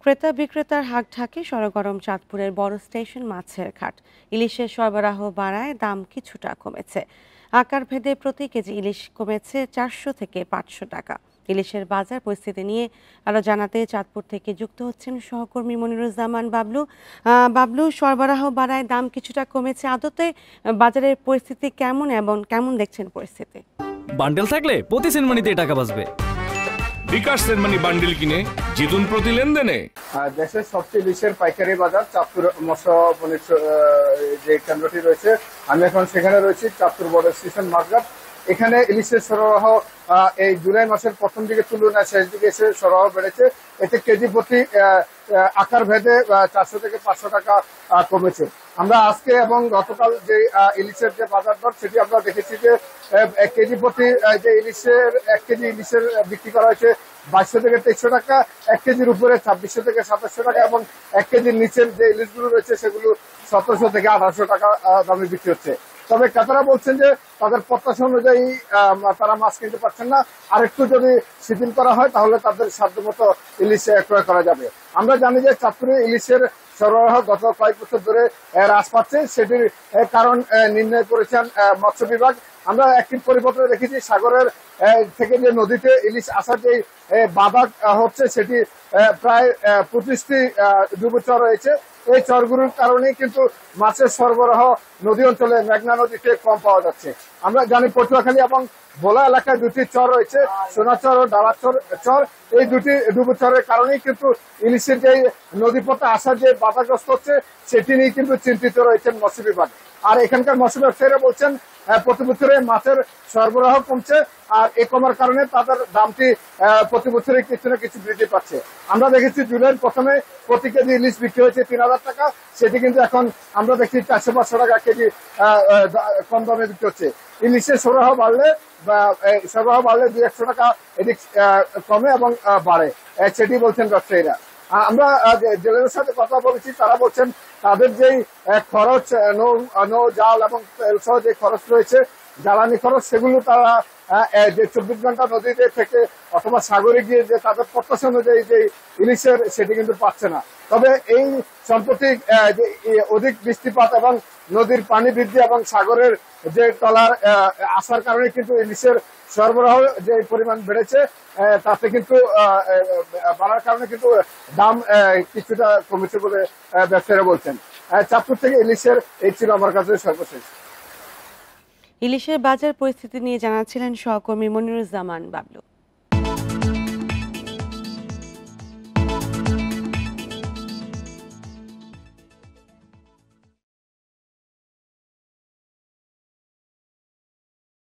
ক্রেতা বিক্রেতার হাঁকঢাকে সরগরম চাঁদপুরের বড় স্টেশন মাছের ঘাট। ইলিশের সরবরাহ বাড়ায় দাম কিছুটা কমেছে। আকার ভেদে প্রতি কেজি ইলিশ কমেছে 400 থেকে 500 টাকা। ইলিশের বাজার পরিস্থিতি নিয়ে আরো জানাতে চাঁদপুর থেকে যুক্ত হচ্ছেন সহকর্মী মনিরুজ্জামান বাবলু। বাবলু, সরবরাহ বাড়ায় দাম কিছুটা কমেছে, আদতে বাজারের পরিস্থিতি কেমন এবং কেমন দেখছেন পরিস্থিতি? বান্ডেল থাকলে প্রতি সেনমানিতে টাকা বাঁচবে। বিকাশ সেনমানি বান্ডেল কিনে জিতুন প্রতি লেনদেনে। দেশের সবচেয়ে ইলিশের পাইকারি বাজার চাঁদপুর মৎস্য বণিক যে কেন্দ্রটি রয়েছে, আমি এখন সেখানে রয়েছি, চাঁদপুর বড় স্টেশন মার্কেট। এখানে ইলিশের সরবরাহ এই জুলাই মাসের প্রথম দিকে তুলনায় শেষ দিকে এসে সরবরাহ বেড়েছে। এতে কেজি প্রতি আকার ভেদে 400 থেকে 500 টাকা কমেছে। আমরা আজকে এবং গতকাল যে ইলিশের যে বাজার দর সেটি আমরা দেখেছি যে কেজি প্রতি যে ইলিশের 1 কেজি ইলিশের বিক্রি করা হয়েছে 2200 থেকে 2300 টাকা, 1 কেজির উপরে 2600 থেকে 2700 টাকা এবং 1 কেজির নিচের যে ইলিশগুলো রয়েছে সেগুলো 1700 থেকে 1800 টাকা দামে বিক্রি হচ্ছে। তবে ক্রেতারা বলছেন যে তাদের প্রত্যাশা অনুযায়ী তারা মাছ কিনতে পারছেন না। আর একটু যদি শিথিল করা হয় তাহলে তাদের সাধ্যমতো ইলিশ ক্রয় করা যাবে। আমরা জানি যে চাঁদপুরে ইলিশের সরবরাহ গত কয়েক বছর ধরে হ্রাস পাচ্ছে, সেটির কারণ নির্ণয় করেছেন মৎস্য বিভাগ। আমরা একটি পরিবর্তন দেখেছি, সাগরের থেকে যে নদীতে ইলিশ আসার যে বাধা হচ্ছে সেটি প্রায় 25টি ডুবো চর রয়েছে। এই চরগুলোর কারণেই কিন্তু মাছের সরবরাহ নদী অঞ্চলে মেঘনা নদীতে কম পাওয়া যাচ্ছে। আমরা জানি পটুয়াখালী এবং ভোলা এলাকায় দুটি চর রয়েছে, সোনাচর ও ডালাচর চর। এই দুটি ডুবো চরের কারণেই কিন্তু ইলিশের যে নদীপথে আসার যে বাধাগ্রস্ত হচ্ছে সেটি নিয়ে কিন্তু চিন্তিত রয়েছেন মৎস্য বিভাগ। আর এখানকার মৎস্য ব্যবসায়ীরা বলছেন প্রতি বছরে মাছের সরবরাহ কমছে, আর এ কমার কারণে তাদের দামটি প্রতি বছরে কিছু না কিছু বৃদ্ধি পাচ্ছে। আমরা দেখেছি জুলাইয়ের প্রথমে প্রতি কেজি ইলিশ বিক্রি হয়েছে 3000 টাকা, সেটি কিন্তু এখন আমরা দেখছি 400-500 টাকা কেজি কম দামে বিক্রি হচ্ছে। ইলিশের সরবরাহ বাড়লে 200-100 টাকা এদিক কমে এবং বাড়ে, সেটি বলছেন ব্যবসায়ীরা। আমরা জেলেদের সাথে কথা বলেছি, তারা বলছেন তাদের যেই খরচ নৌ জাল এবং তেল সহ যে খরচ রয়েছে, জ্বালানি খরচ, সেগুলো তারা যে 24 ঘন্টা নদীতে থেকে অথবা সাগরে গিয়ে যে তাদের প্রত্যাশা অনুযায়ী যে ইলিশের সেটি কিন্তু পাচ্ছে না। তবে এই সম্প্রতি অধিক বৃষ্টিপাত এবং নদীর পানি বৃদ্ধি এবং সাগরের যে তলার আসার কারণে কিন্তু ইলিশের সরবরাহ যে পরিমাণ বেড়েছে, তাতে কিন্তু বাড়ার কারণে কিন্তু দাম কিছুটা কমেছে বলে ব্যবসায়ীরা বলছেন। চাঁদপুর থেকে ইলিশের এই ছিল আমার কাছে সর্বশেষ। ইলিশের বাজার পরিস্থিতি নিয়ে জানাচ্ছিলেন সহকর্মী মনিরুজ্জামান বাবলু।